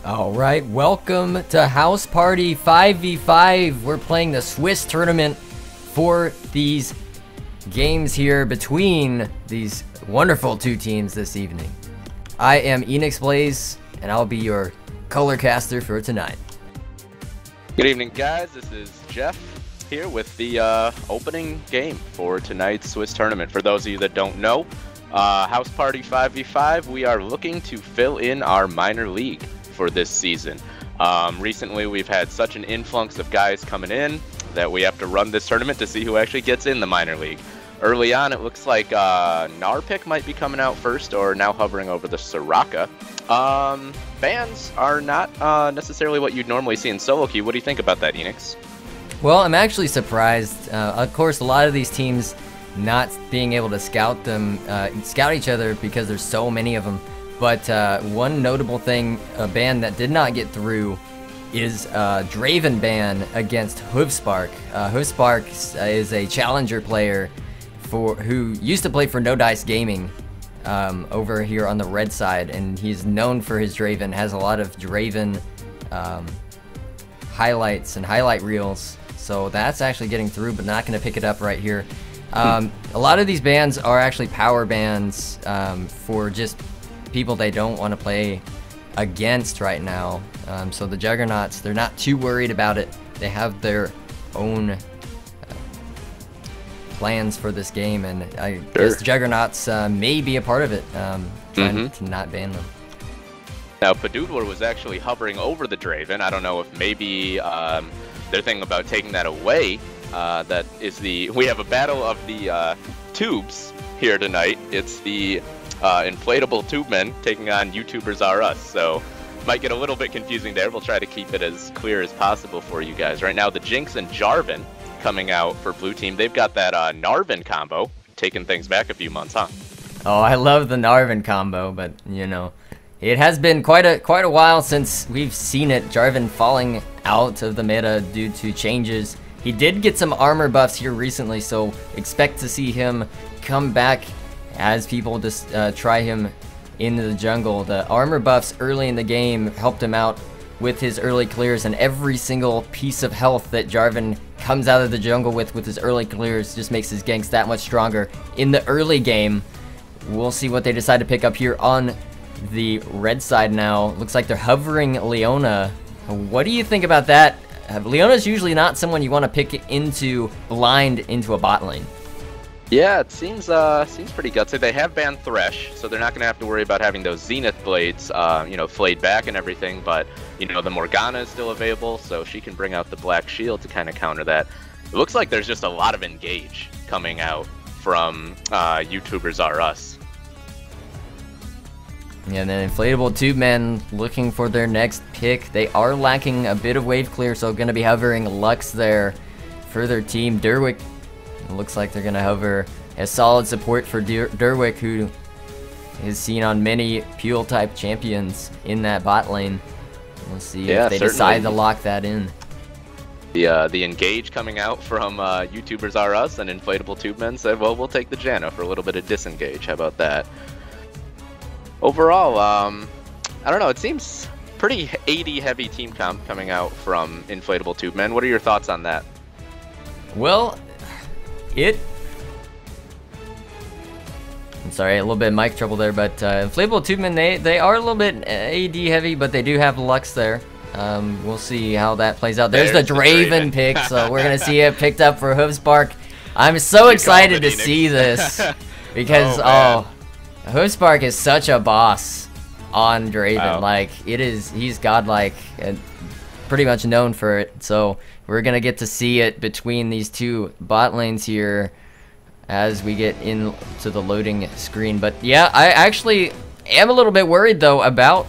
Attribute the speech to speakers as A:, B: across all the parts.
A: All right, welcome to House Party 5v5. We're playing the Swiss tournament for these games here between these wonderful two teams this evening. I am Enix Blaze, and I'll be your color caster for tonight.
B: Good evening, guys. This is Jeff here with the opening game for tonight's Swiss tournament. For those of you that don't know, House Party 5v5, we are looking to fill in our minor league for this season. Recently we've had such an influx of guys coming in that we have to run this tournament to see who actually gets in the minor league. Early on, it looks like Narpic might be coming out first, or now hovering over the Soraka. Bans are not necessarily what you'd normally see in solo queue. What do you think about that, Enix?
A: Well, I'm actually surprised. Of course, a lot of these teams not being able to scout each other because there's so many of them. But one notable thing, a ban that did not get through, is Draven ban against Hoofspark. Hoofspark is a challenger player who used to play for No Dice Gaming over here on the red side, and he's known for his Draven, has a lot of Draven highlights and highlight reels. So that's actually getting through, but not going to pick it up right here. A lot of these bans are actually power bans for just people they don't want to play against right now. So the Juggernauts, they're not too worried about it. They have their own plans for this game, and I guess the Juggernauts may be a part of it, trying to not ban them.
B: Now, Padoodler was actually hovering over the Draven. I don't know if maybe they're thinking about taking that away. That is we have a battle of the tubes here tonight. It's the Inflatable tube men taking on YouTubers R Us, so might get a little bit confusing there. We'll try to keep it as clear as possible for you guys. Right now, the Jinx and Jarvan coming out for blue team. They've got that Narvan combo, taking things back a few months, huh?
A: Oh, I love the Narvan combo, but you know, it has been quite a while since we've seen it. Jarvan falling out of the meta due to changes. He did get some armor buffs here recently, so expect to see him come back as people just try him into the jungle. The armor buffs early in the game helped him out with his early clears, and every single piece of health that Jarvan comes out of the jungle with his early clears just makes his ganks that much stronger in the early game. We'll see what they decide to pick up here on the red side now. Looks like they're hovering Leona. What do you think about that? Leona's usually not someone you want to pick into blind into a bot lane.
B: Yeah, it seems pretty gutsy. They have banned Thresh, so they're not going to have to worry about having those Zenith blades, you know, flayed back and everything. But you know, the Morgana is still available, so she can bring out the Black Shield to kind of counter that. It looks like there's just a lot of engage coming out from YouTubers R Us.
A: Yeah, and then Inflatable tube men looking for their next pick. They are lacking a bit of wave clear, so going to be hovering Lux there for their team. Derwick, it looks like they're going to hover a solid support for Derwick, who is seen on many Pule type champions in that bot lane. We'll see if they decide to lock that in.
B: The engage coming out from YouTubers R Us, and Inflatable tube men said, well, we'll take the Janna for a little bit of disengage. How about that? Overall, I don't know, it seems pretty AD heavy team comp coming out from Inflatable tube men. What are your thoughts on that?
A: Well, I'm sorry, a little bit of mic trouble there, but Inflatable tube men, they are a little bit AD heavy, but they do have Lux there. We'll see how that plays out. There's the Draven pick, so we're going to see it picked up for Hoofspark. I'm so excited to see this because, Hoofspark is such a boss on Draven.
B: Wow.
A: Like, he's godlike and pretty much known for it. So we're going to get to see it between these two bot lanes here as we get into the loading screen. But yeah, I actually am a little bit worried though about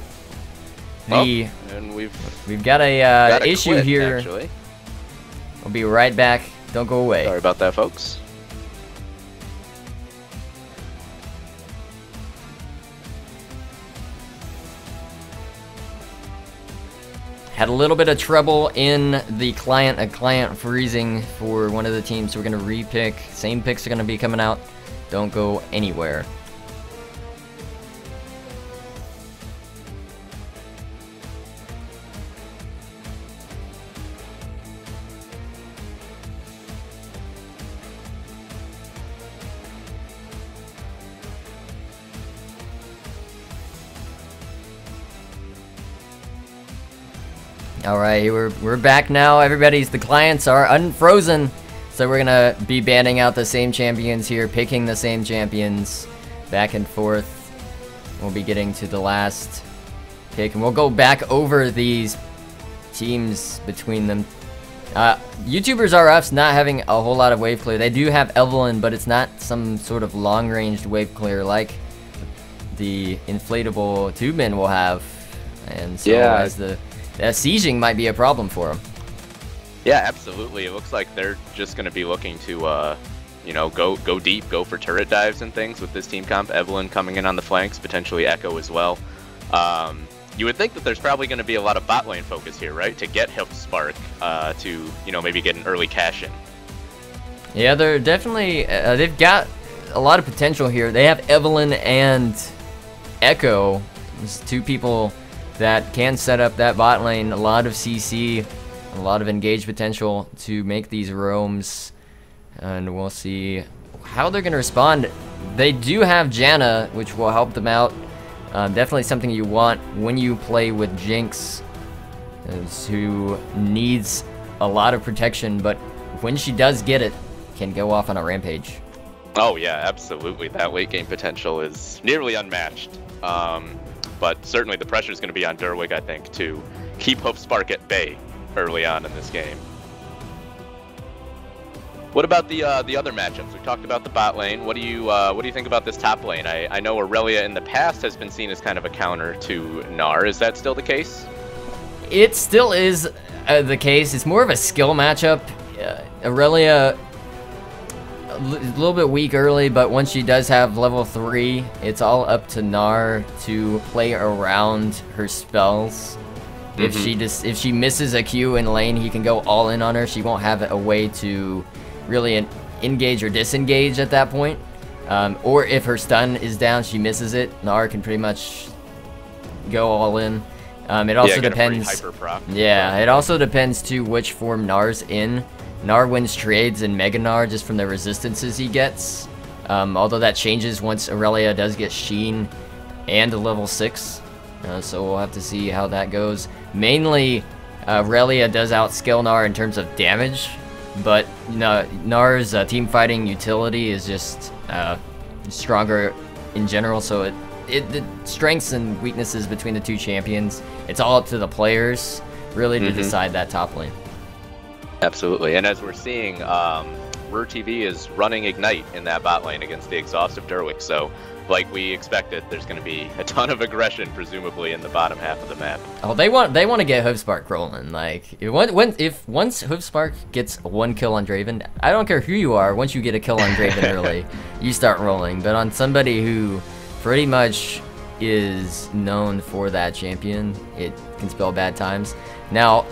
A: the
B: and
A: we've got a issue here.
B: Actually,
A: We'll be right back. Don't go away.
B: sorry about that, folks.
A: Had a little bit of trouble in the client freezing for one of the teams, so we're going to re-pick. Same picks are going to be coming out. Don't go anywhere. All right, we're back now. The clients are unfrozen, so we're gonna be banning out the same champions here, picking the same champions, back and forth. We'll be getting to the last pick, and we'll go back over these teams between them. YouTubers RF's not having a whole lot of wave clear. They do have Evelyn, but it's not some sort of long-ranged wave clear like the inflatable tubemen will have. And so as the sieging might be a problem for them.
B: Yeah, absolutely. It looks like they're just going to be looking to, you know, go deep, go for turret dives and things with this team comp. Evelyn coming in on the flanks, potentially Echo as well. You would think that there's probably going to be a lot of bot lane focus here, right? To get Hip Spark to, you know, maybe get an early cash in. Yeah,
A: they're definitely, they've got a lot of potential here. They have Evelyn and Echo. There's two people that can set up that bot lane. A lot of CC, a lot of engaged potential to make these roams. And we'll see how they're going to respond. They do have Janna, which will help them out. Definitely something you want when you play with Jinx, who needs a lot of protection, but when she does get it, can go off on a rampage.
B: Oh yeah, absolutely. That late game potential is nearly unmatched. But certainly the pressure is going to be on Derwig, I think, to keep Hope Spark at bay early on in this game. What about the other matchups? We talked about the bot lane. What do you think about this top lane? I know Aurelia in the past has been seen as kind of a counter to Gnar. Is that still the case?
A: It still is the case. It's more of a skill matchup. Aurelia a little bit weak early, but once she does have level 3, it's all up to Gnar to play around her spells. If she misses a Q in lane, he can go all in on her. She won't have a way to really engage or disengage at that point. Or if her stun is down, she misses it, Gnar can pretty much go all in. It also depends. Yeah, it also depends too which form Gnar's in. Gnar wins trades in Mega Gnar just from the resistances he gets. Although that changes once Aurelia does get Sheen and a level 6. So we'll have to see how that goes. Mainly, Aurelia does outskill Gnar in terms of damage, but Gnar's team fighting utility is just stronger in general, so the strengths and weaknesses between the two champions, it's all up to the players really to decide that top lane.
B: Absolutely, and as we're seeing, RurTV is running Ignite in that bot lane against the exhaustive Derwick, so like we expected, there's going to be a ton of aggression, presumably, in the bottom half of the map.
A: Oh, they want to get Hoofspark rolling. Like, if once Hoofspark gets 1 kill on Draven, I don't care who you are, once you get a kill on Draven early, you start rolling. But on somebody who pretty much is known for that champion, it can spell bad times. Now,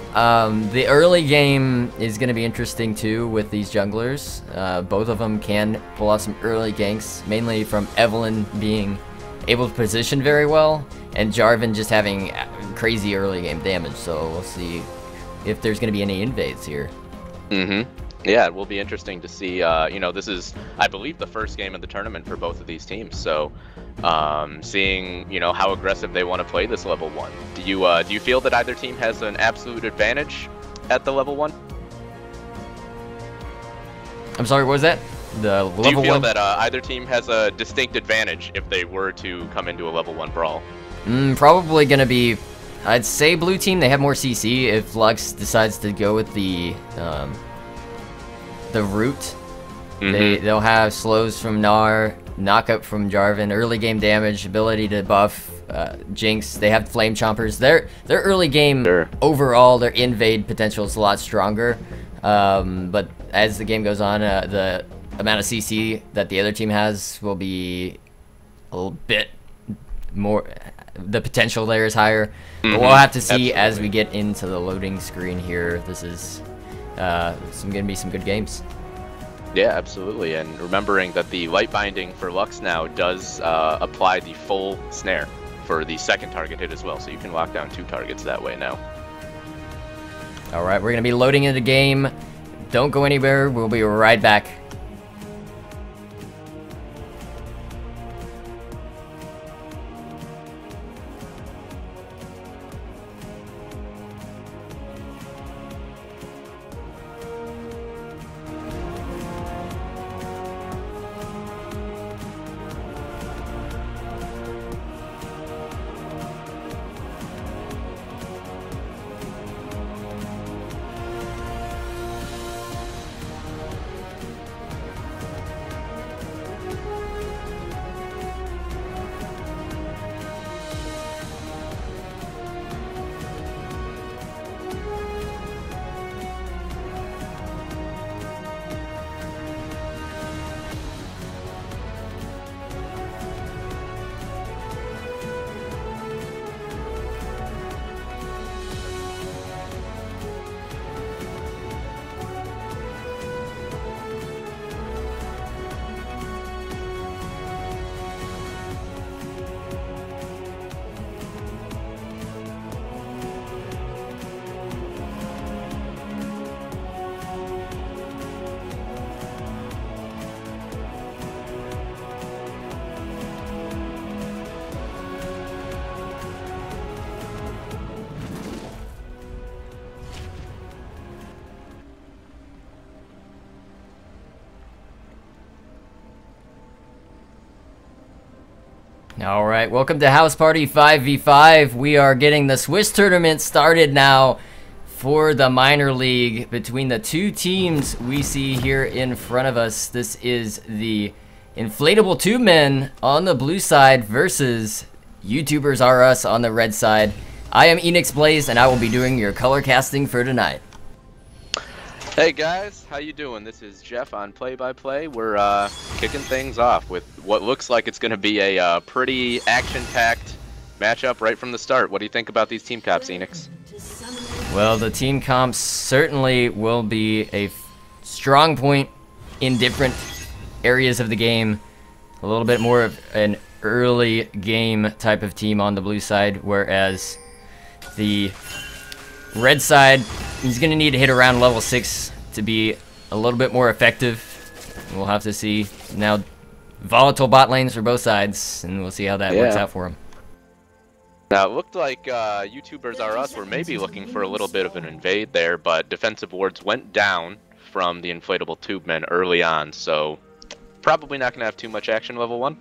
A: the early game is going to be interesting too with these junglers. Both of them can pull off some early ganks, mainly from Evelyn being able to position very well, and Jarvan just having crazy early game damage. So we'll see if there's going to be any invades here.
B: Yeah, it will be interesting to see. You know, this is, I believe, the first game of the tournament for both of these teams. So, seeing, you know, how aggressive they want to play this level 1. Do you feel that either team has an absolute advantage at the level 1?
A: I'm sorry, what was that? The level 1?
B: Do you feel that either team has a distinct advantage if they were to come into a level 1 brawl?
A: Probably gonna be, I'd say blue team. They have more CC if Lux decides to go with the root. They'll have slows from Gnar, knockup from Jarvan, early game damage, ability to buff Jinx. They have flame chompers. Their early game overall, their invade potential is a lot stronger. But as the game goes on, the amount of CC that the other team has will be a little bit more. The potential there is higher. But we'll have to see as we get into the loading screen here. This is gonna be some good games.
B: Yeah, absolutely, and remembering that the light binding for Lux now does apply the full snare for the second target hit as well, so you can lock down 2 targets that way now.
A: Alright, we're going to be loading into the game. Don't go anywhere, we'll be right back. All right, welcome to House Party 5v5. We are getting the Swiss tournament started now for the minor league between the two teams we see here in front of us. This is the Inflatable Tube Men on the blue side versus YouTubers R Us on the red side. I am Enix Blaze, and I will be doing your color casting for tonight.
B: Hey guys, how you doing? This is Jeff on Play-by-Play. We're kicking things off with what looks like it's going to be a pretty action-packed matchup right from the start. What do you think about these team comps, Enix?
A: Well, the team comps certainly will be a strong point in different areas of the game. A little bit more of an early game type of team on the blue side, whereas the red side is going to need to hit around level 6 to be a little bit more effective. We'll have to see. Now, volatile bot lanes for both sides, and we'll see how that works out for them.
B: Now, it looked like YouTubers R Us were maybe looking for a little bit of an invade there, but defensive wards went down from the Inflatable Tube Men early on, so probably not going to have too much action level 1.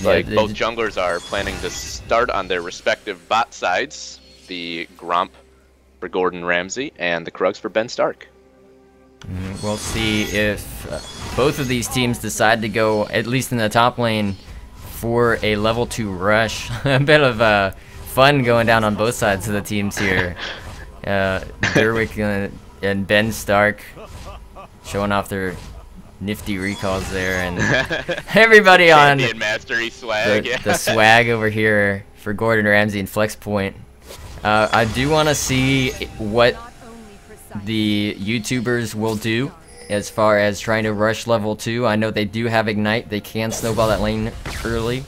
B: Like, both junglers are planning to start on their respective bot sides. The Gromp for Gordon Ramsay and the Krugs for Ben Stark.
A: We'll see if both of these teams decide to go, at least in the top lane, for a level 2 rush. A bit of fun going down on both sides of the teams here. Derwick and Ben Stark showing off their nifty recalls there, and everybody on
B: Mastery swag.
A: The swag over here for Gordon Ramsay and Flex Point. I do want to see what the YouTubers will do as far as trying to rush level 2. I know they do have Ignite. They can snowball that lane early.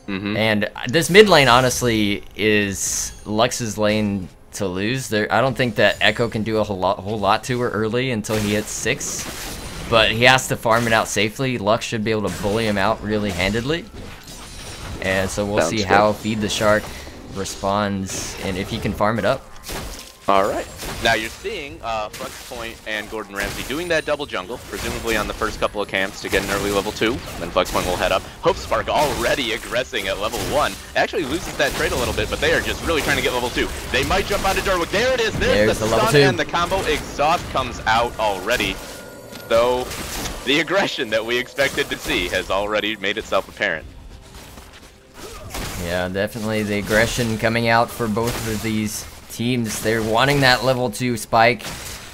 A: And this mid lane, honestly, is Lux's lane to lose. I don't think that Echo can do a whole lot to her early until he hits 6. But he has to farm it out safely. Lux should be able to bully him out really handedly. And so we'll see how Feed the Shark responds and if he can farm it up.
B: Alright, now you're seeing Flex Point and Gordon Ramsay doing that double jungle, presumably on the first couple of camps to get an early level 2, then Flex Point will head up. Hope Spark already aggressing at level 1, actually loses that trade a little bit, but they are just really trying to get level 2. They might jump onto Derwick. There it is, there's the
A: level
B: stun
A: 2.
B: And the combo exhaust comes out already. So the aggression that we expected to see has already made itself apparent.
A: Yeah, definitely the aggression coming out for both of these teams. They're wanting that level 2 spike.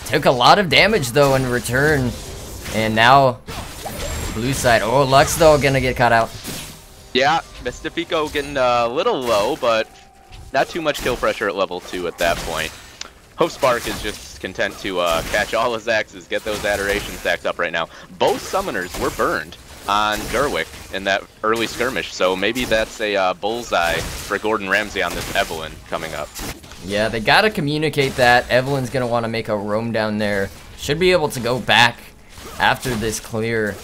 A: Took a lot of damage though in return. And now blue side. Oh, Lux though gonna get caught out.
B: Yeah, Mystifico getting a little low, but not too much kill pressure at level 2 at that point. Hope Spark is just content to catch all his axes, get those adoration stacks up right now. Both summoners were burned on Derwick in that early skirmish, so maybe that's a bullseye for Gordon Ramsay on this Evelyn coming up.
A: Yeah, they gotta communicate that. Evelyn's gonna want to make a roam down there. Should be able to go back after this clear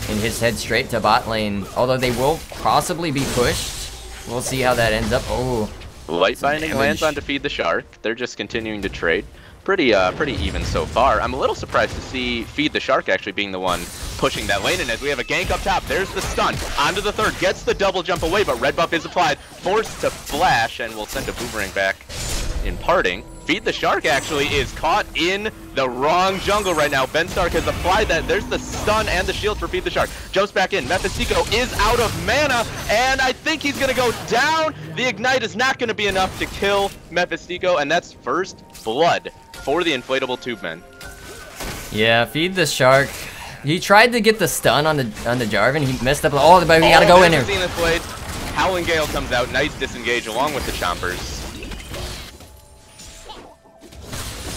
A: and his head straight to bot lane, although they will possibly be pushed. We'll see how that ends up. Oh,
B: Light Binding lands on to Feed the Shark. They're just continuing to trade. Pretty even so far. I'm a little surprised to see Feed the Shark actually being the one pushing that lane, and as we have a gank up top, there's the stun. Onto the third, gets the double jump away, but red buff is applied. Forced to flash, and will send a boomerang back in parting. Feed the Shark actually is caught in the wrong jungle right now. Ben Stark has applied that. There's the stun and the shield for Feed the Shark. Jumps back in. Mephistico is out of mana, and I think he's going to go down. The Ignite is not going to be enough to kill Mephistico, and that's first blood for the Inflatable Tube Men.
A: Yeah, Feed the Shark. He tried to get the stun on the Jarvan. He messed up. Oh, but we gotta go in here.
B: Howling Gale comes out. Nice disengage along with the Chompers.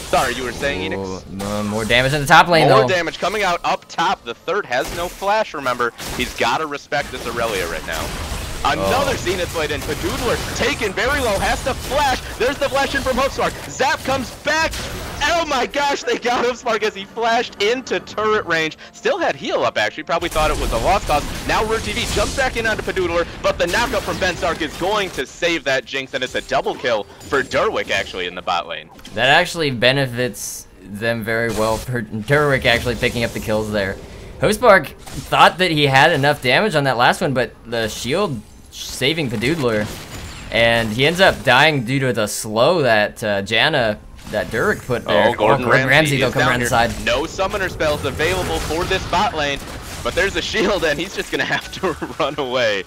B: Sorry, you were saying, Enix?
A: More damage in the top lane, though.
B: More damage coming out up top. The third has no flash, remember. He's got to respect this Aurelia right now. Another Zenith Blade, and Padoodler taken very low, has to flash. There's the flash in from Hoopspark. Zap comes back. Oh my gosh, they got Hoopspark as he flashed into turret range. Still had heal up, actually. Probably thought it was a lost cause. Now Root TV jumps back in onto Padoodler, but the knockup from Ben Stark is going to save that Jinx, and it's a double kill for Derwick, actually, in the bot lane.
A: That actually benefits them very well for Derwick actually picking up the kills there. Hostbark thought that he had enough damage on that last one, but the shield saving Padoodler. And he ends up dying due to the slow that Janna, that Durik put there.
B: Oh, Gordon Ramsay
A: though, coming around the side.
B: No summoner spells available for this bot lane, but there's a shield and he's just gonna have to run away.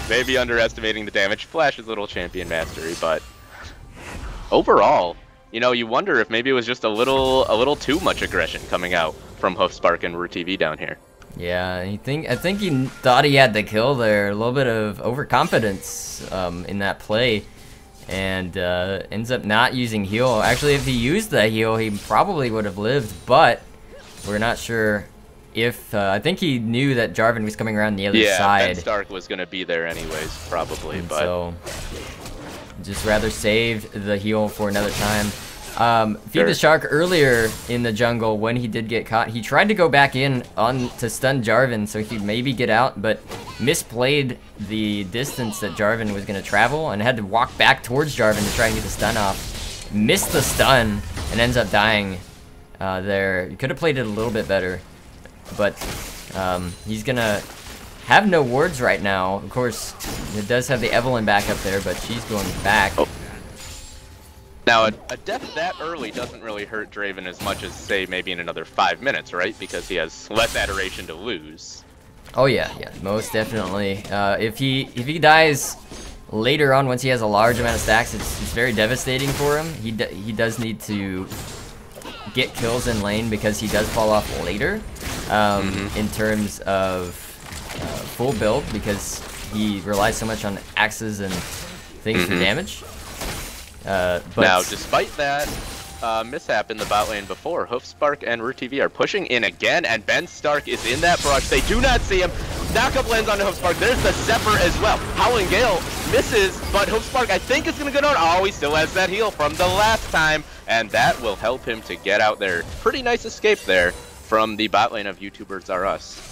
B: Maybe underestimating the damage. Flash's little champion mastery, but overall, you know, you wonder if maybe it was just a little too much aggression coming out from Hoofspark and RooTV down here.
A: Yeah, I think he thought he had the kill there. A little bit of overconfidence in that play, and ends up not using heal. Actually, if he used that heal, he probably would have lived, but we're not sure if... I think he knew that Jarvan was coming around the other side.
B: Yeah, Ben Stark was going to be there anyways, probably,
A: and
B: but...
A: So, just rather saved the heal for another time. Feed the Shark earlier in the jungle when he did get caught. He tried to go back in to stun Jarvan so he could maybe get out, but misplayed the distance that Jarvan was going to travel and had to walk back towards Jarvan to try and get the stun off. Missed the stun and ends up dying there. He could have played it a little bit better, but he's going to have no wards right now. Of course, it does have the Evelyn back up there, but she's going back.
B: Oh. Now, a death that early doesn't really hurt Draven as much as, say, maybe in another 5 minutes, right? Because he has less adoration to lose.
A: Oh yeah, most definitely. If he dies later on, once he has a large amount of stacks, it's very devastating for him. He does need to get kills in lane because he does fall off later in terms of full build, because he relies so much on axes and things for damage. But
B: now, despite that mishap in the bot lane before, Hoofspark and RooTV are pushing in again, and Ben Stark is in that brush. They do not see him. Knockup lands on Hoofspark. There's the Zephyr as well. Howling Gale misses, but Hoofspark, I think, is going to go down. Oh, he still has that heal from the last time, and that will help him to get out there. Pretty nice escape there from the bot lane of YouTubers Are Us.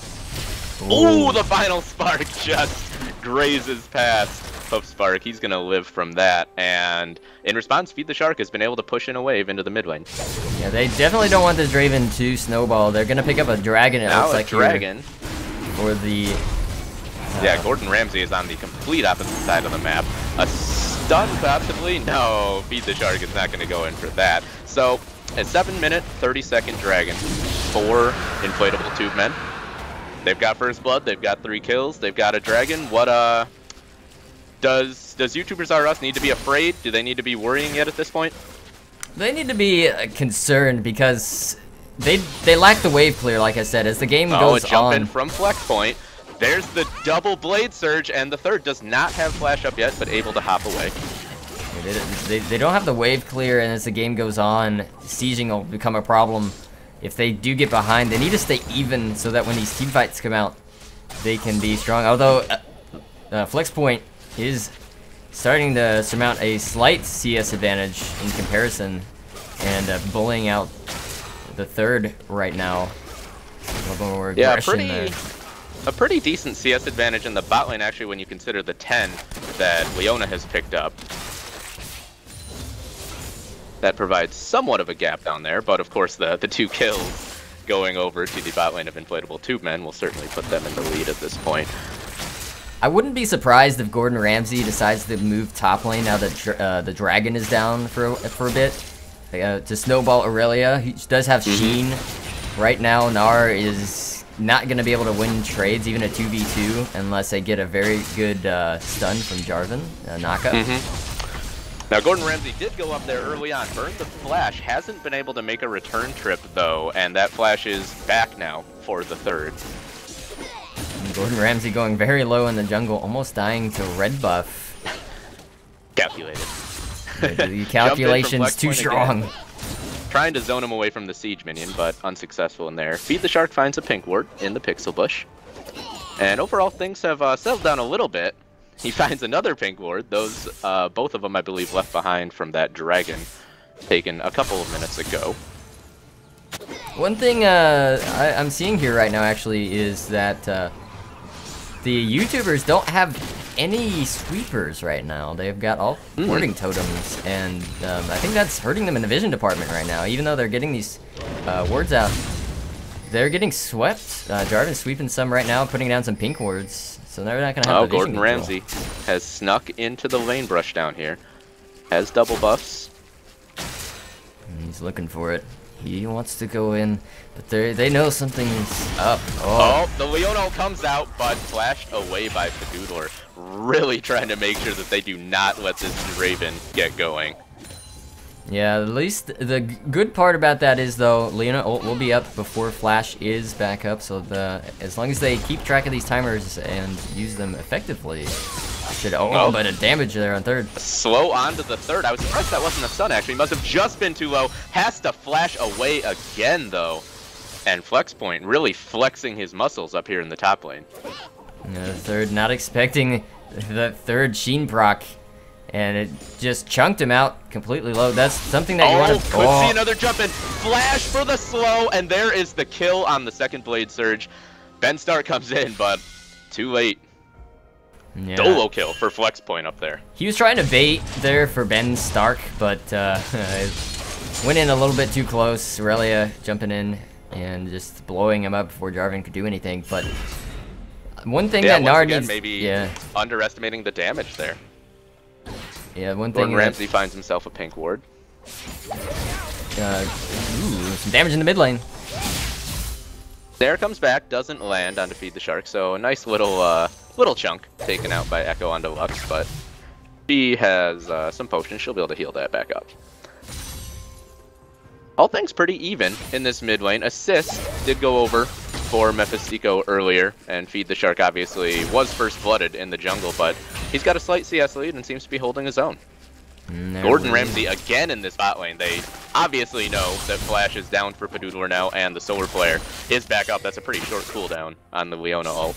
B: Ooh, the final spark just grazes past Hoofspark. He's going to live from that, and in response, Feed the Shark has been able to push in a wave into the mid lane.
A: Yeah, they definitely don't want this Draven to snowball. They're going to pick up a dragon, it
B: now
A: looks like,
B: dragon.
A: For the...
B: yeah, Gordon Ramsay is on the complete opposite side of the map. A stun, possibly? No, Feed the Shark is not going to go in for that. So, a 7-minute, 30-second dragon for Inflatable Tube Men. They've got first blood, they've got 3 kills, they've got a dragon. What, Does YouTubers Are Us need to be afraid? Do they need to be worrying yet at this point?
A: They need to be concerned because they lack the wave clear, like I said, as the game goes
B: a jump
A: on.
B: In from Flex Point. There's the double Blade Surge, and the third does not have flash up yet, but able to hop away.
A: They don't have the wave clear, and as the game goes on, sieging will become a problem. If they do get behind, they need to stay even so that when these team fights come out, they can be strong. Although, Flex Point is starting to surmount a slight CS advantage in comparison, and bullying out the third right now. A little more aggression there.
B: A pretty decent CS advantage in the bot lane, actually, when you consider the 10 that Leona has picked up. That provides somewhat of a gap down there, but of course the 2 kills going over to the bot lane of Inflatable Tube Men will certainly put them in the lead at this point.
A: I wouldn't be surprised if Gordon Ramsay decides to move top lane now that the dragon is down for a bit, to snowball Aurelia. He does have Sheen. Right now, Gnar is not going to be able to win trades, even a 2v2, unless they get a very good stun from Jarvan, knockup.
B: Now, Gordon Ramsay did go up there early on, burned the flash, hasn't been able to make a return trip, though, and that flash is back now for the third.
A: Gordon Ramsay going very low in the jungle, almost dying to red buff.
B: Calculated.
A: The calculation's too strong.
B: Again. Trying to zone him away from the siege minion, but unsuccessful in there. Feed the Shark finds a pink ward in the pixel bush. And overall, things have settled down a little bit. He finds another pink ward. Those, both of them, I believe, left behind from that dragon taken a couple of minutes ago.
A: One thing I'm seeing here right now, actually, is that the YouTubers don't have any sweepers right now. They've got all warding totems, and I think that's hurting them in the vision department right now, even though they're getting these wards out. they're getting swept. Jarvan's sweeping some right now, putting down some pink wards. So they're not going to have the vision
B: Gordon
A: control.
B: Ramsay has snuck into the lane brush down here. Has double buffs.
A: He's looking for it. He wants to go in, but they know something's up.
B: Oh, the Leona comes out, but flashed away by Padoodler. Really trying to make sure that they do not let this Raven get going.
A: Yeah, at least the good part about that is, though, Leona ult will be up before Flash is back up, so as long as they keep track of these timers and use them effectively, should a bit of damage there on third.
B: Slow onto the third. I was surprised that wasn't a stun, actually. Must have just been too low. Has to flash away again, though. And Flex Point really flexing his muscles up here in the top lane.
A: Yeah, the third not expecting the third Sheen proc. And it just chunked him out completely low. That's something that you want to...
B: Could see another jump in. Flash for the slow, and there is the kill on the second Blade Surge. Ben Stark comes in, but too late.
A: Yeah.
B: Solo kill for Flex Point up there.
A: He was trying to bait there for Ben Stark, but went in a little bit too close. Aurelia jumping in and just blowing him up before Jarvan could do anything. But one thing that Nard needs...
B: maybe underestimating the damage there.
A: Yeah, one thing.
B: Gordon Ramsay finds himself a pink ward.
A: Some damage in the mid lane.
B: There comes back, doesn't land onto Feed the Shark, so a nice little chunk taken out by Echo onto Lux, but she has some potions, she'll be able to heal that back up. All things pretty even in this mid lane. Assist did go over for Mephistico earlier, and Feed the Shark obviously was first blooded in the jungle, but he's got a slight CS lead and seems to be holding his own. Gordon Ramsay again in this bot lane. They obviously know that Flash is down for Padoodler now, and the Solar Flare is back up. That's a pretty short cooldown on the Leona ult.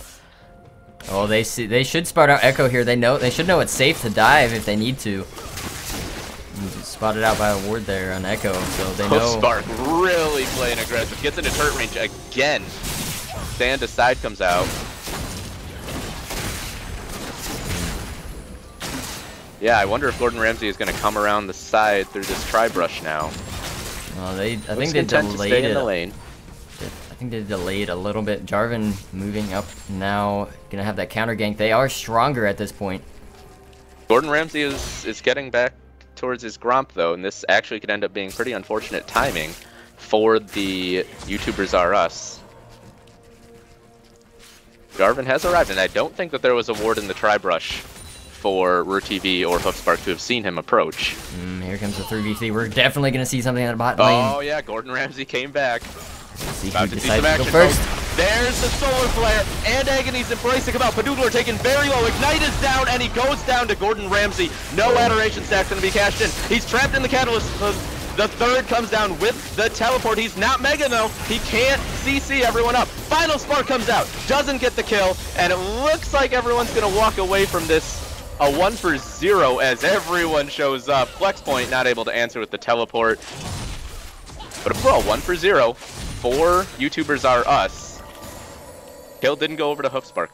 A: Oh, they should spot out Echo here. They should know it's safe to dive if they need to. Spotted out by a ward there on Echo, so they know.
B: Spark really playing aggressive. Gets into turret range again. Stand aside comes out. Yeah, I wonder if Gordon Ramsay is going to come around the side through this tri-brush now.
A: Well, I think they delayed it. I think they delayed a little bit. Jarvan moving up now, gonna have that counter gank. They are stronger at this point.
B: Gordon Ramsay is getting back towards his Gromp though, and this actually could end up being pretty unfortunate timing for the YouTubers R Us. Jarvan has arrived, and I don't think that there was a ward in the tri-brush for RurTV or HookSpark to have seen him approach.
A: Here comes the 3v3. We're definitely going to see something on the bot lane.
B: Oh yeah, Gordon Ramsay came back.
A: See
B: About
A: who
B: to see
A: decides
B: some
A: to go
B: action,
A: first.
B: folks. There's the Solar Flare, and Agony's embracing him out. Padoodler taken very low. Ignite is down, and he goes down to Gordon Ramsay. No Adoration stack's going to be cashed in. He's trapped in the Catalyst. The third comes down with the teleport. He's not Mega though. He can't CC everyone up. Final Spark comes out, doesn't get the kill, and it looks like everyone's going to walk away from this a 1-for-0 as everyone shows up. Flex Point not able to answer with the teleport. But overall, 1-for-0 for YouTubers R Us. Kill didn't go over to HookSpark.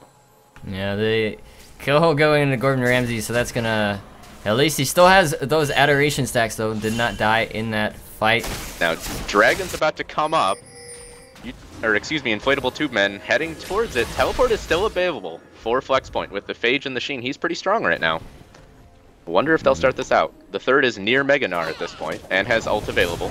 A: Yeah, the kill going into Gordon Ramsay, so that's gonna... At least he still has those Adoration stacks though, did not die in that fight.
B: Now, Dragon's about to come up. Inflatable Tube Men heading towards it. Teleport is still available for Flex Point with the Phage and the Sheen. He's pretty strong right now. Wonder if they'll start this out. The third is near Meganar at this point and has ult available.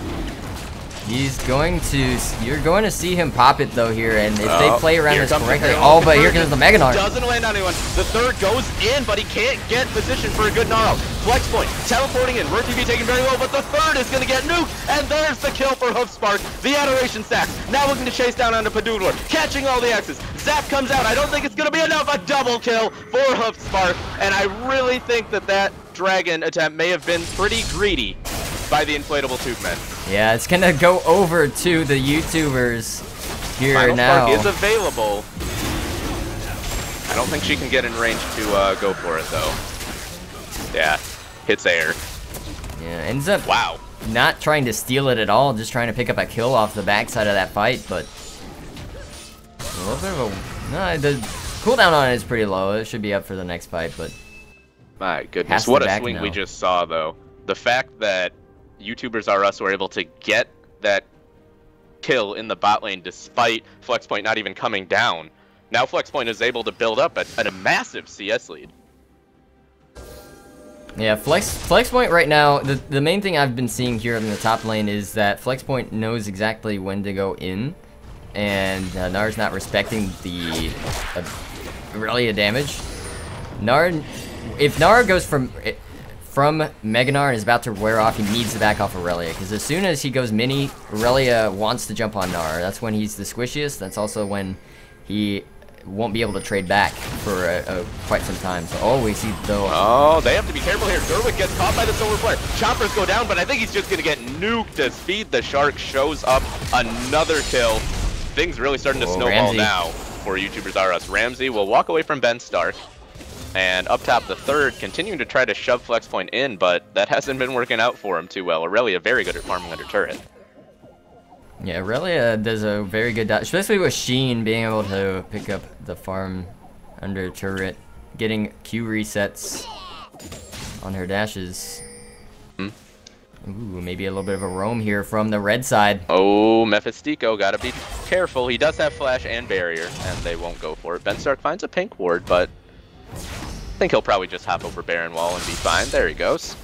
A: He's going to... You're going to see him pop it though here, and if they play around this correctly...
B: Oh,
A: but here comes the Meganar.
B: Doesn't land on anyone. The third goes in, but he can't get position for a good gnarl. Flex Point teleporting in. RurTV taking very low, but the third is going to get nuked, and there's the kill for HookSpark. The Adoration stacks. Now looking to chase down onto Padoodler. Catching all the X's. Zap comes out. I don't think it's going to be enough. A double kill for HookSpark, and I really think that Dragon attempt may have been pretty greedy by the Inflatable Tube Men.
A: Yeah, it's gonna go over to the YouTubers here
B: Final
A: now.
B: Spark is available. I don't think she can get in range to go for it though. Yeah, hits air.
A: Yeah, ends up not trying to steal it at all, just trying to pick up a kill off the backside of that fight, but a little bit of a... No, the cooldown on it is pretty low. It should be up for the next fight, but...
B: My goodness, what a swing we just saw though. The fact that YouTubers R Us were able to get that kill in the bot lane despite Flexpoint not even coming down. Now Flexpoint is able to build up at a massive CS lead.
A: Yeah, Flexpoint right now, the main thing I've been seeing here in the top lane is that Flexpoint knows exactly when to go in, and Gnar's not respecting the Aurelia damage. If Gnar goes from Mega Gnar and is about to wear off, he needs to back off Aurelia, because as soon as he goes mini, Aurelia wants to jump on Gnar. That's when he's the squishiest. That's also when he won't be able to trade back for quite some time. So, oh, we see though.
B: Oh, they have to be careful here. Derwick gets caught by the solar flare. Choppers go down, but I think he's just gonna get nuked as Feed the Shark shows up. Another kill. Things really starting to snowball
A: Ramsey.
B: now for YouTubers R Us. Ramsey will walk away from Ben Stark. And up top, the third, continuing to try to shove Flexpoint in, but that hasn't been working out for him too well. Aurelia very good at farming under turret.
A: Yeah, Aurelia does a very good job, especially with Sheen being able to pick up the farm under turret, getting Q resets on her dashes. Ooh, maybe a little bit of a roam here from the red side.
B: Oh, Mephistico, gotta be careful. He does have flash and barrier, and they won't go for it. Ben Stark finds a pink ward, but I think he'll probably just hop over Baron Wall and be fine. There he goes.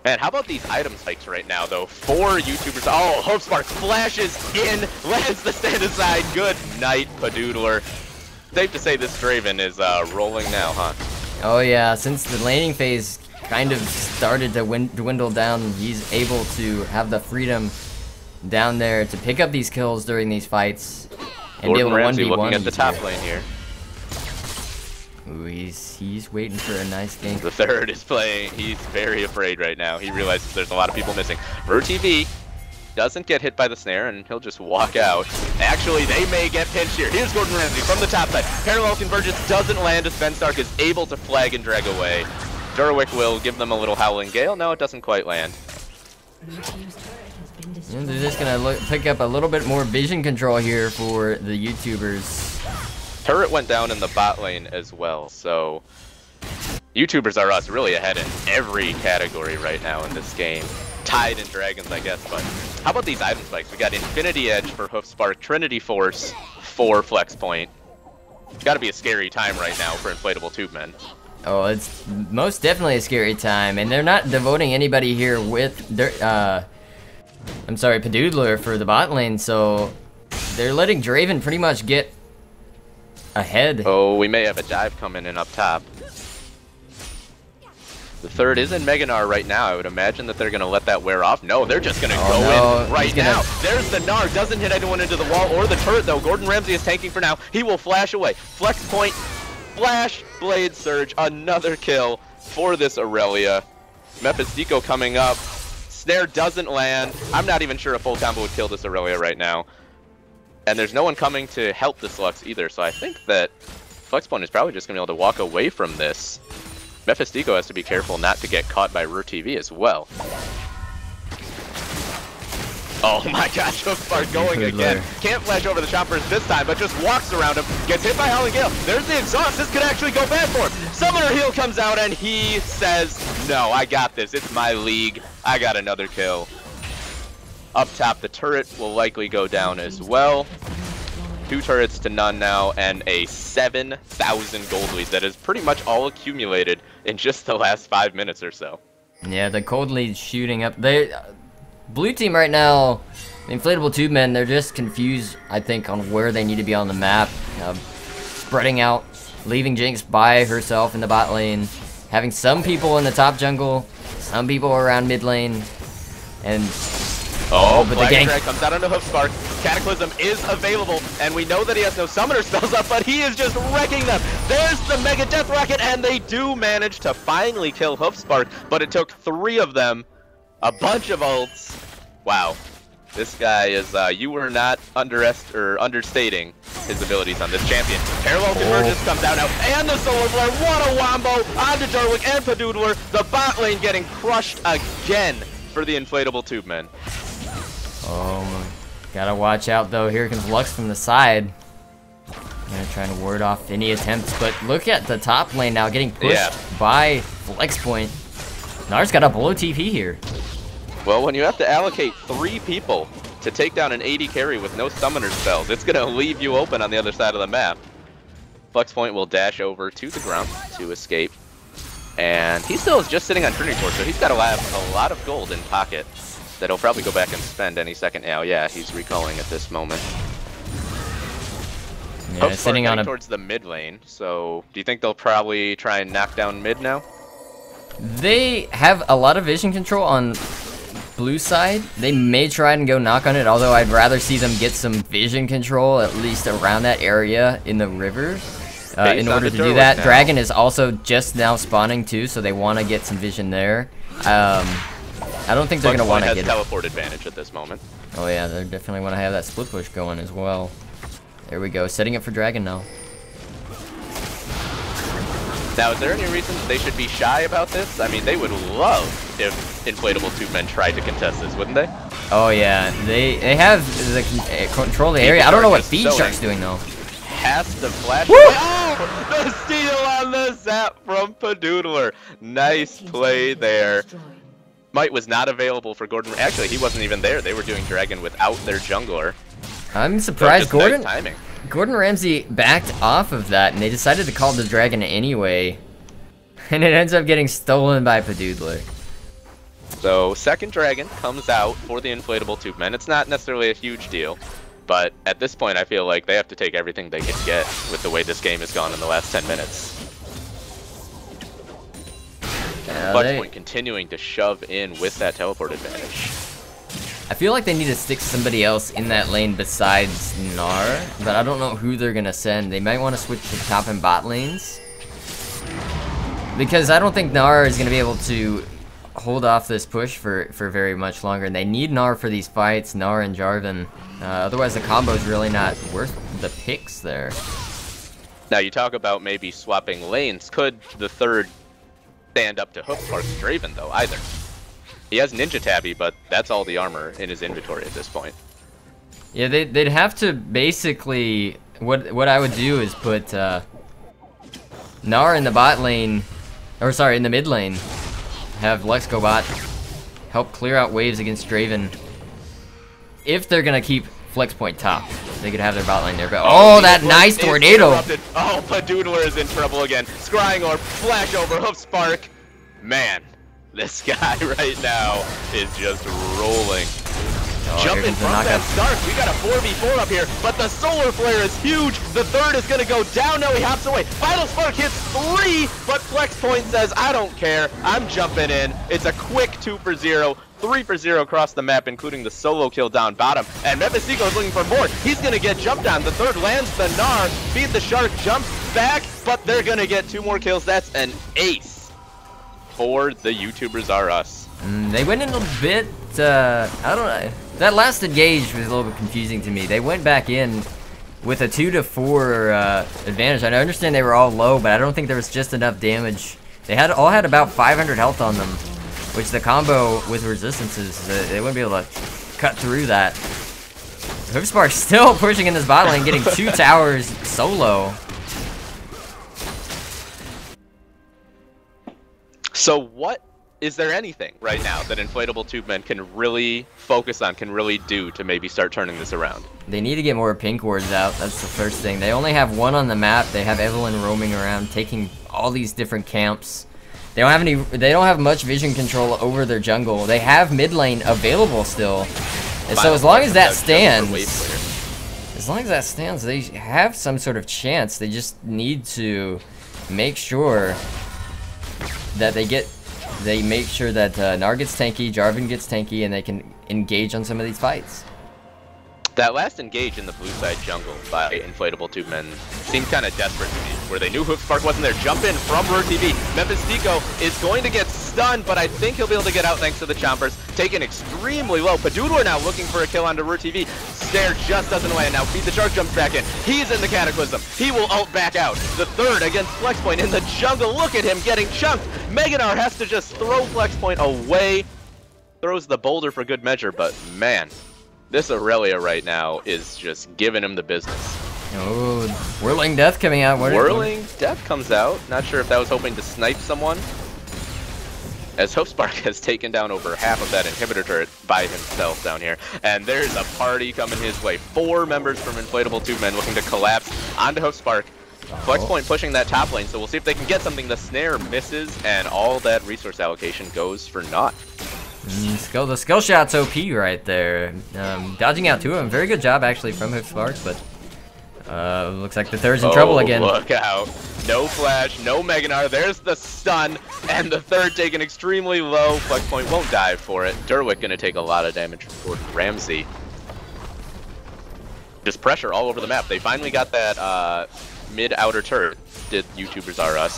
B: Man, how about these item spikes right now, though? 4 YouTubers. Oh, Hopespark flashes in, lands the stand aside. Good night, Padoodler. Safe to say this Draven is rolling now, huh?
A: Oh yeah, since the laning phase kind of started to dwindle down, he's able to have the freedom down there to pick up these kills during these fights and be able to 1v1
B: looking at the top lane here.
A: Ooh, he's waiting for a nice gank.
B: The third is playing. He's very afraid right now. He realizes there's a lot of people missing. RTV doesn't get hit by the snare, and he'll just walk out. Actually, they may get pinched here. Here's Gordon Ramsay from the top side. Parallel convergence doesn't land as Ben Stark is able to flag and drag away. Derwick will give them a little Howling Gale. No, it doesn't quite land.
A: And they're just gonna pick up a little bit more vision control here for the YouTubers.
B: Turret went down in the bot lane as well, so YouTubers R Us really ahead in every category right now in this game. Tied in Dragons, I guess, but how about these item spikes? We got Infinity Edge for Hoofspark, Trinity Force for Flexpoint. It's gotta be a scary time right now for Inflatable Tube Men.
A: Oh, it's most definitely a scary time, and they're not devoting anybody here with their, I'm sorry, Padoodler for the bot lane, so they're letting Draven pretty much get ahead.
B: Oh, we may have a dive coming in up top. The third is in Mega Gnar right now. I would imagine that they're going to let that wear off. No, they're just going to go in right now. There's the Gnar. Doesn't hit anyone into the wall or the turret, though. Gordon Ramsay is tanking for now. He will flash away. Flex point, flash, blade surge. Another kill for this Aurelia. Mephistico coming up. Snare doesn't land. I'm not even sure a full combo would kill this Aurelia right now. And there's no one coming to help this Lux either, so I think that Flexpoint is probably just going to be able to walk away from this. Mephistico has to be careful not to get caught by RTV as well. Oh my gosh, Hoofspark going again. Can't flash over the choppers this time, but just walks around him. Gets hit by Howling Gale. There's the exhaust. This could actually go bad for him. Summoner Heal comes out and he says, no, I got this. It's my league. I got another kill. Up top, the turret will likely go down as well. 2 turrets to none now, and a 7,000 gold lead that is pretty much all accumulated in just the last 5 minutes or so.
A: Yeah, the cold lead's shooting up. Blue team right now, the Inflatable Tube Men, they're just confused, I think, on where they need to be on the map. Spreading out, leaving Jinx by herself in the bot lane, having some people in the top jungle, some people around mid lane, and
B: oh,
A: but the gank
B: comes out onto Hoofspark. Cataclysm is available, and we know that he has no summoner spells up, but he is just wrecking them. There's the Mega Death Rocket, and they do manage to finally kill Hoofspark, but it took 3 of them, a bunch of ults. Wow, this guy is, you were not understating his abilities on this champion. Parallel Convergence comes out now, and the Solar Flare, what a wombo onto Derwick and Padoodler. The bot lane getting crushed again for the Inflatable Tube Men.
A: oh, gotta watch out though. Here comes Lux from the side. Gonna try to ward off any attempts, but look at the top lane now getting pushed by Flexpoint. Gnar's got a below TP here.
B: Well, when you have to allocate 3 people to take down an 80 carry with no summoner spells. It's going to leave you open on the other side of the map. Flex Point will dash over to the ground to escape. And he still is just sitting on Trinity Torch, so he's got a lot of gold in pocket that he'll probably go back and spend any second now. Yeah, he's recalling at this moment.
A: Yeah, sitting on
B: towards the mid lane, so do you think they'll probably try and knock down mid now?
A: They have a lot of vision control on blue side. They may try and go knock on it, although I'd rather see them get some vision control, at least around that area in the river. In order to do that, Dragon is also just now spawning too, so they want to get some vision there. I don't think they're going to want to get
B: teleport advantage at this moment.
A: Oh yeah, they definitely want to have that split push going as well. There we go, setting it for Dragon now.
B: Now, is there any reason they should be shy about this? I mean, they would love if Inflatable Tube Men tried to contest this, wouldn't they?
A: Oh yeah, they have the control of the area. I don't know what Feed Shark's doing though.
B: Has to flash. Oh, the steal on the zap from Padoodler. Nice play there. Might was not available for Gordon. Actually, he wasn't even there. They were doing Dragon without their jungler.
A: I'm surprised
B: so
A: Gordon.
B: Nice timing.
A: Gordon Ramsay backed off of that, and they decided to call the Dragon anyway. And it ends up getting stolen by Padoodler.
B: So, second Dragon comes out for the Inflatable Tube Men. It's not necessarily a huge deal, but at this point I feel like they have to take everything they can get with the way this game has gone in the last 10 minutes. Flex Point continuing to shove in with that teleport advantage.
A: I feel like they need to stick somebody else in that lane besides Gnar, but I don't know who they're gonna send. They might want to switch to top and bot lanes, because I don't think Gnar is gonna be able to hold off this push for very much longer, and they need Gnar for these fights, Gnar and Jarvan. Otherwise the combo is really not worth the picks there.
B: Now you talk about maybe swapping lanes. Could the third stand up to Hoofspark's Draven though either? He has Ninja Tabby, but that's all the armor in his inventory at this point.
A: Yeah, they'd have to basically, what I would do is put Gnar in the bot lane, or sorry, in the mid lane. Have Lex go bot, help clear out waves against Draven. If they're gonna keep Flex Point top, they could have their bot lane there. But oh, that nice tornado!
B: Oh, Padoodler is in trouble again. Scrying Orb, flash over, Hoofspark. Man, this guy right now is just rolling.
A: Oh,
B: jumping from that start. We got a 4v4 up here, but the solar flare is huge. The third is gonna go down. No, he hops away. Final Spark hits 3, but Flex Point says, I don't care. I'm jumping in. It's a quick 2 for 0. 3 for 0 across the map, including the solo kill down bottom. And Mephistico is looking for more. He's going to get jumped on. The third lands the Gnar. Feed the Shark, jumps back, but they're going to get 2 more kills. That's an ace for the YouTubers Are Us.
A: They went in a bit, I don't know. That last engage was a little bit confusing to me. They went back in with a 2 to 4 advantage. I understand they were all low, but I don't think there was just enough damage. They all had about 500 health on them, which the combo with resistances, they wouldn't be able to cut through that. Hoofspark still pushing in this bot lane, getting 2 towers solo.
B: So what, is there anything right now that Inflatable Tube Men can really focus on, can really do to maybe start turning this around?
A: They need to get more pink wards out, that's the first thing. They only have 1 on the map. They have Evelyn roaming around, taking all these different camps. They don't have much vision control over their jungle. They have mid lane available still. And so as long as that stands, they have some sort of chance. They just need to make sure that they make sure that Gnar gets tanky, Jarvan gets tanky, and they can engage on some of these fights.
B: That last engage in the blue side jungle by Inflatable Tube Men seemed kind of desperate to me, where they knew Hoofspark wasn't there. Jump in from RurTV. Mephistico is going to get stunned, but I think he'll be able to get out thanks to the chompers. Taken extremely low. Padoodler now looking for a kill onto RurTV. Stare just doesn't land. Now Feed the Shark jumps back in. He's in the Cataclysm. He will ult back out. The third against Flex Point in the jungle. Look at him getting chunked. Meganar has to just throw Flex Point away. Throws the boulder for good measure, but man, this Aurelia right now is just giving him the business.
A: Oh, Whirling Death coming out.
B: Whirling Death comes out. Not sure if that was hoping to snipe someone. as Hoofspark has taken down over half of that inhibitor turret by himself down here. And there's a party coming his way. 4 members from Inflatable Tube Men looking to collapse onto Hoofspark. Flex Point pushing that top lane, so we'll see if they can get something. The snare misses, and all that resource allocation goes for naught.
A: The skill shot's OP right there. Dodging out 2 of them. Very good job, actually, from Hoofspark, but looks like the third's in trouble again.
B: Look out. No flash, no Meganar. There's the stun, and the third taken extremely low. Flex Point won't dive for it. Derwick gonna take a lot of damage from Gordon Ramsay. Just pressure all over the map. They finally got that mid-outer turret, did YouTubers R Us.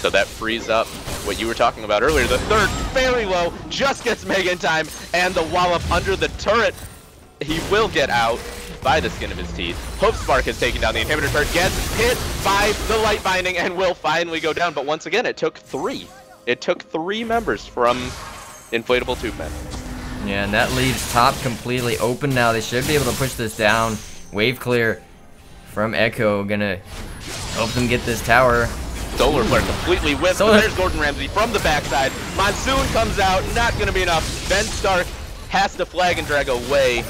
B: So that frees up what you were talking about earlier. The third, very low, just gets Mega in time, and the wallop under the turret. He will get out by the skin of his teeth. Hoofspark has taken down the inhibitor turret, gets hit by the light binding, and will finally go down. But once again, it took 3. It took 3 members from Inflatable Tube Men.
A: Yeah, and that leaves top completely open now. They should be able to push this down. Wave clear from Echo, gonna help them get this tower.
B: Solar Flare completely whipped, but there's Gordon Ramsay from the backside. Monsoon comes out, not gonna be enough. Ben Stark has to flag and drag away.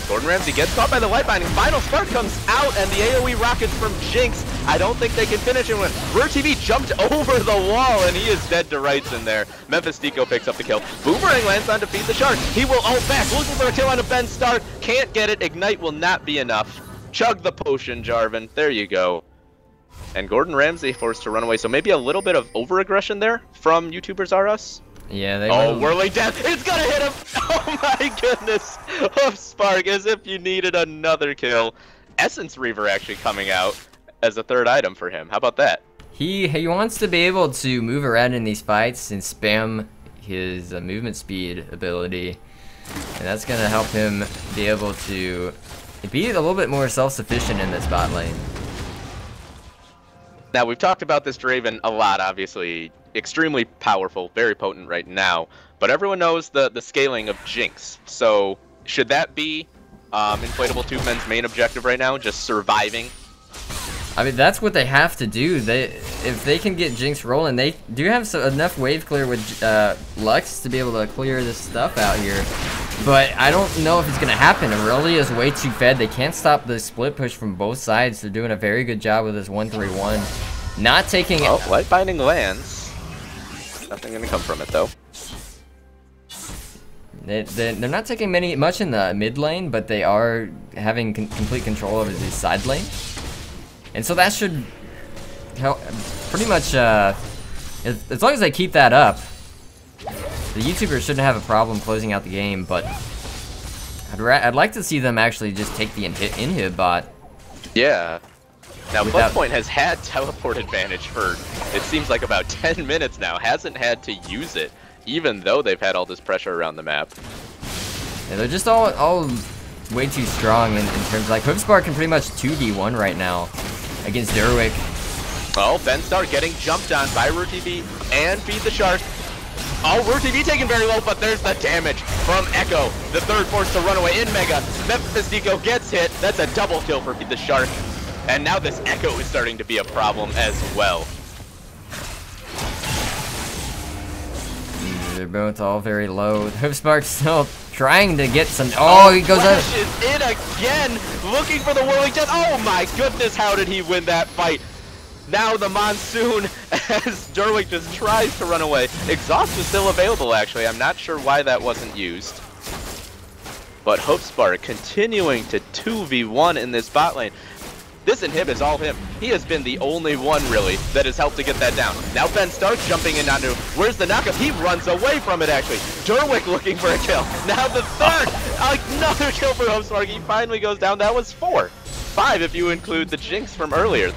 B: Gordon Ramsay gets caught by the light binding. Final Spark comes out, and the AoE rockets from Jinx. I don't think they can finish him. RTV jumped over the wall, and he is dead to rights in there. Memphis Deco picks up the kill. Boomerang lands on to feed the shark. He will ult back, looking for a kill on a Ben Stark. Can't get it. Ignite will not be enough. Chug the potion, Jarvan. There you go. And Gordon Ramsay forced to run away, so maybe a little bit of over-aggression there from YouTubers R Us.
A: Yeah, they
B: Whirling Death! It's gonna hit him! Oh my goodness! Hoofspark, as if you needed another kill. Essence Reaver actually coming out as a third item for him. How about that?
A: He wants to be able to move around in these fights and spam his movement speed ability. And that's gonna help him be able to be a little bit more self-sufficient in this bot lane.
B: Now, we've talked about this Draven a lot, obviously. Extremely powerful, very potent right now. But everyone knows the scaling of Jinx. So, should that be Inflatable Tube Men's main objective right now? Just surviving?
A: I mean, that's what they have to do. If they can get Jinx rolling, they do have enough wave clear with Lux to be able to clear this stuff out here. But I don't know if it's going to happen. Aurelia is way too fed. They can't stop the split push from both sides. They're doing a very good job with this 1-3-1. Not taking it.
B: Oh, light binding lands. Nothing going to come from it, though.
A: They're not taking much in the mid lane, but they are having complete control over the side lane. And so that should help pretty much, as long as they keep that up, the YouTubers shouldn't have a problem closing out the game, but I'd like to see them actually just take the inhib bot.
B: Yeah. Now, Flex Point has had teleport advantage for, it seems like about 10 minutes now. Hasn't had to use it, even though they've had all this pressure around the map.
A: Yeah, they're just all way too strong in terms, like, Hoofspark can pretty much 2v1 right now against Derwick.
B: Oh, Ben Stark getting jumped on by RTV and Feed the Shark. Oh, RTV taken very low, but there's the damage from Echo. The third forced to run away in Mega. Memphis Deco gets hit. That's a double kill for Feed the Shark. And now this Echo is starting to be a problem as well.
A: They're both all very low. Hoofspark's still trying to get some. Oh, he goes up.
B: Flash is in again, looking for the whirling death. Oh my goodness, how did he win that fight? Now the Monsoon, as Derwick just tries to run away. Exhaust is still available, actually. I'm not sure why that wasn't used. But Hoofspark continuing to 2v1 in this bot lane. This inhib is all him. He has been the only one, really, that has helped to get that down. Now Ben Stark jumping in onto, where's the knockup? He runs away from it, actually. Derwick looking for a kill. Now the third, another kill for Hoofspark. He finally goes down. That was 4. 5 if you include the Jinx from earlier.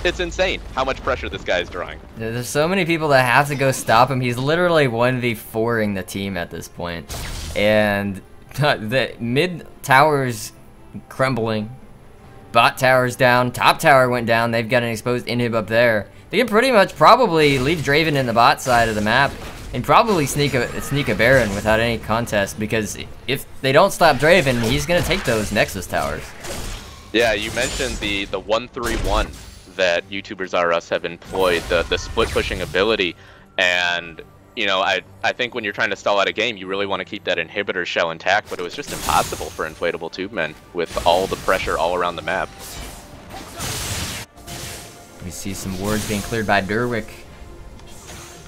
B: It's insane how much pressure this guy is drawing.
A: There's so many people that have to go stop him. He's literally 1v4ing the team at this point. And the mid tower's crumbling. Bot tower's down, top tower went down, they've got an exposed inhib up there. They can pretty much probably leave Draven in the bot side of the map and probably sneak a Baron without any contest, because if they don't stop Draven, he's gonna take those Nexus towers.
B: Yeah, you mentioned the 1-3-1 that YouTubers R Us have employed, the split pushing ability, and you know, I think when you're trying to stall out a game, you really want to keep that inhibitor shell intact, but it was just impossible for Inflatable Tube Men with all the pressure all around the map.
A: We see some wards being cleared by Derwick.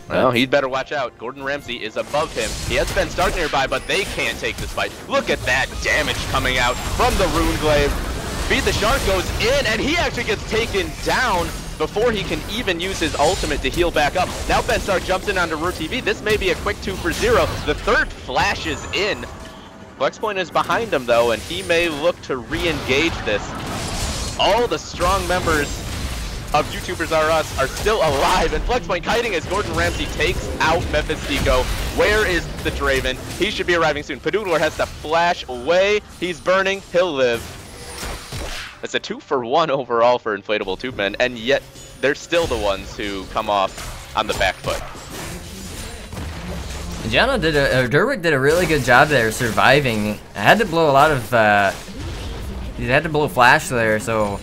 B: Well, he'd better watch out. Gordon Ramsay is above him. He has Ben Stark nearby, but they can't take this fight. Look at that damage coming out from the Rune Glaive. Feed the Shark goes in, and he actually gets taken down before he can even use his ultimate to heal back up. Now Ben Stark jumps in onto RuTV. This may be a quick 2 for 0. The third flashes in. Flexpoint is behind him, though, and he may look to re-engage this. All the strong members of YouTubers R Us are still alive, and Flexpoint kiting as Gordon Ramsay takes out Mephistico. Where is the Draven? He should be arriving soon. Padoodler has to flash away. He's burning. He'll live. It's a 2 for 1 overall for Inflatable Tube Men, and yet they're still the ones who come off on the back foot.
A: Jano did Derwick did a really good job there surviving. I had to blow a lot of he had to blow flash there, so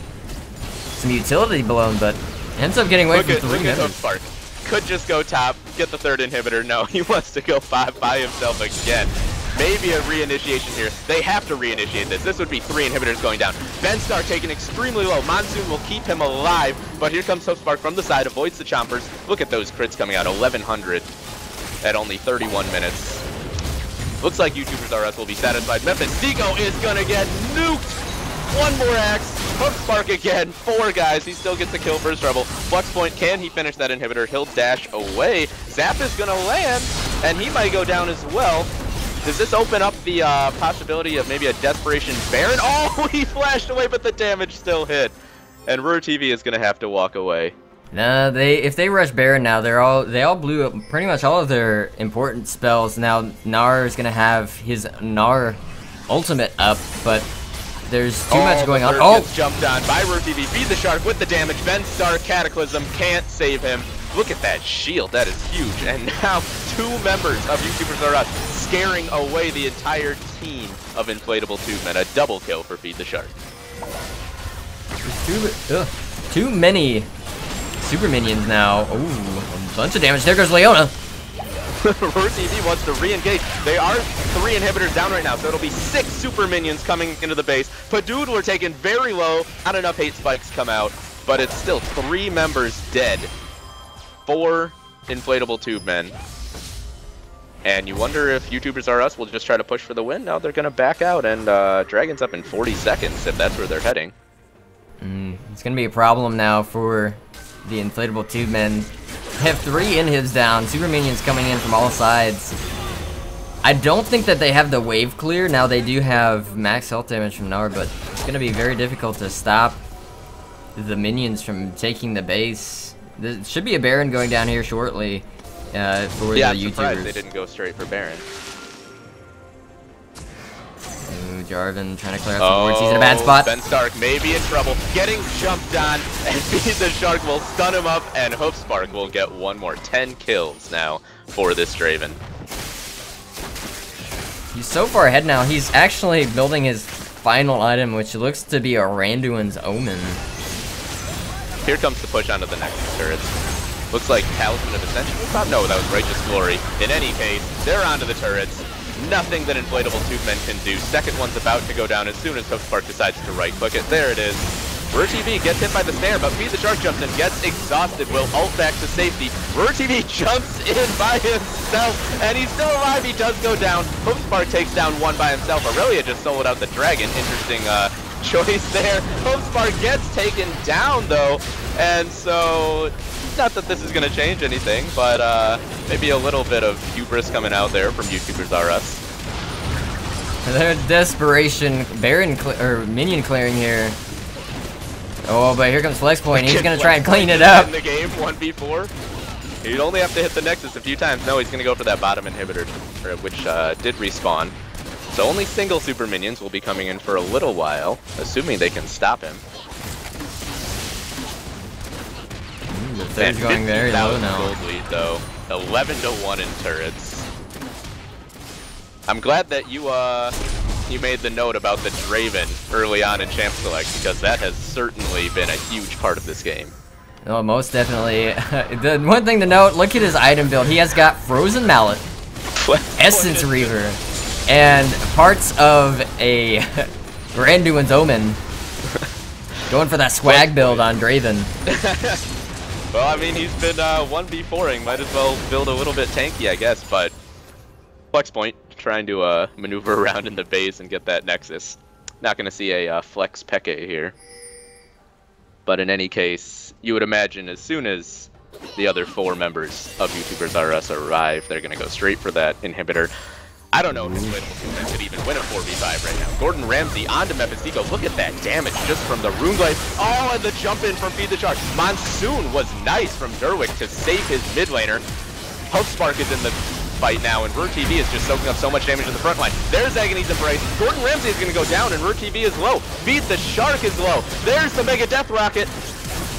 A: some utility blown, but ends up getting away from 3 members.
B: Spark could just go top, get the 3rd inhibitor. No, he wants to go 5 by himself again. Maybe a reinitiation here. They have to reinitiate this. This would be 3 inhibitors going down. Ben Star taken extremely low. Monsoon will keep him alive, but here comes Spark from the side, avoids the chompers. Look at those crits coming out, 1100 at only 31 minutes. Looks like YouTubers R Us will be satisfied. Mephistico is gonna get nuked. 1 more axe. Hook Spark again. 4 guys. He still gets the kill for his trouble. Flexpoint, can he finish that inhibitor? He'll dash away. Zap is gonna land, and he might go down as well. Does this open up the possibility of maybe a Desperation Baron? Oh, he flashed away, but the damage still hit. And RuTV is going to have to walk away.
A: Nah, if they rush Baron now, they all blew up pretty much all of their important spells. Now Gnar is going to have his Gnar ultimate up, but there's too much going on. Oh!
B: Gets jumped on by RuTV. Feed the Shark with the damage. Ben Star Cataclysm can't save him. Look at that shield, that is huge. And now 2 members of YouTubers R Us scaring away the entire team of Inflatable Tube Men. A double kill for Feed the Shark.
A: Too many super minions now. Ooh, a bunch of damage. There goes Leona.
B: RuTV wants to re-engage. They are 3 inhibitors down right now, so it'll be 6 super minions coming into the base. Padoodler taken very low. Not enough hate spikes come out, but it's still 3 members dead. 4 Inflatable Tube Men. And you wonder if YouTubers R Us will just try to push for the win. Now they're going to back out, and Dragon's up in 40 seconds if that's where they're heading.
A: It's going to be a problem now for the Inflatable Tube Men. They have 3 inhibs down, super minions coming in from all sides. I don't think that they have the wave clear. Now they do have max health damage from Gnar, but it's going to be very difficult to stop the minions from taking the base. There should be a Baron going down here shortly for the YouTubers.
B: I'm surprised they didn't go straight for Baron.
A: Ooh, Jarvan trying to clear out some wards. He's in a bad spot.
B: Ben Stark may be in trouble. Getting jumped on, and the Shark will stun him up, and Hoofspark will get 1 more. 10 kills now for this Draven.
A: He's so far ahead now. He's actually building his final item, which looks to be a Randuin's Omen.
B: Here comes the push onto the next turrets. Looks like Talisman of Ascension was not. No, that was Righteous Glory. In any case, they're onto the turrets. Nothing that Inflatable Tube Men can do. Second one's about to go down as soon as Hoofspark decides to right-click it. There it is. RuTV gets hit by the snare, but Feed the Shark jumps in, gets exhausted, will ult back to safety. RuTV jumps in by himself, and he's still alive. He does go down. Hoofspark takes down 1 by himself. Aurelia just soloed out the dragon. Interesting choice there. Hoofspark gets taken down, though, and so not that this is going to change anything, but maybe a little bit of hubris coming out there from YouTubers R Us.
A: Their desperation Baron or minion clearing here. Oh, but here comes Flexpoint. He's going to try and clean it up.
B: In the game, 1v4. He'd only have to hit the Nexus a few times. No, he's going to go for that bottom inhibitor, which did respawn. So only single super minions will be coming in for a little while, assuming they can stop him.
A: The third's going very low now.
B: Gold lead, though. 11-1 in turrets. I'm glad that you made the note about the Draven early on in Champ Select, because that has certainly been a huge part of this game.
A: Oh, most definitely. The one thing to note, look at his item build. He has got Frozen Mallet, Essence Reaver, and parts of a Granduin's Omen. Going for that swag build on Draven.
B: Well, I mean, he's been 1v4ing. Might as well build a little bit tanky, I guess. But Flex Point, trying to maneuver around in the base and get that Nexus. Not going to see a Flex Peke here. But in any case, you would imagine as soon as the other 4 members of YouTubers R Us arrive, they're going to go straight for that inhibitor. I don't know if Inflatable could even win a 4v5 right now. Gordon Ramsay onto Mephistico. Look at that damage just from the Runeblade. Oh, and the jump in from Feed the Shark. Monsoon was nice from Derwick to save his mid laner. Hookspark is in the fight now, and RurTV is just soaking up so much damage in the front line. There's Agony's Embrace. Gordon Ramsay is going to go down, and RurTV is low. Feed the Shark is low. There's the Mega Death Rocket.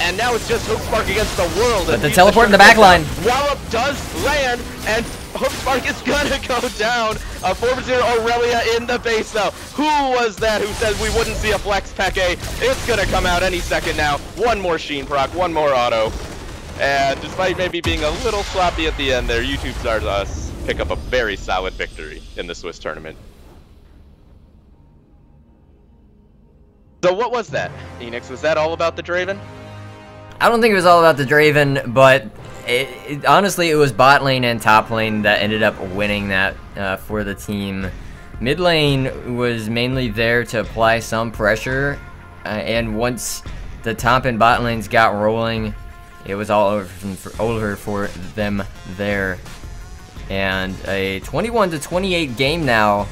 B: And now it's just Hookspark against the world.
A: But the teleport in the back line.
B: Wallop does land, and Hookspark is gonna go down. A 4-0 Aurelia in the base though. Who was that who said we wouldn't see a Flex Peke? It's gonna come out any second now. One more Sheen proc, one more auto. And despite maybe being a little sloppy at the end there, YouTubers R Us pick up a very solid victory in the Swiss tournament. So what was that, Enix? Was that all about the Draven?
A: I don't think it was all about the Draven, but honestly, it was bot lane and top lane that ended up winning that for the team. Mid lane was mainly there to apply some pressure, and once the top and bot lanes got rolling, it was all over for them there. And a 21-28 game now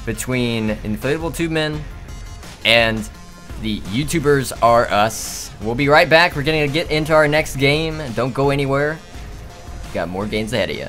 A: between Inflatable Tubemen and the YouTubers R Us. We'll be right back. We're going to get into our next game. Don't go anywhere. Got more games ahead of you.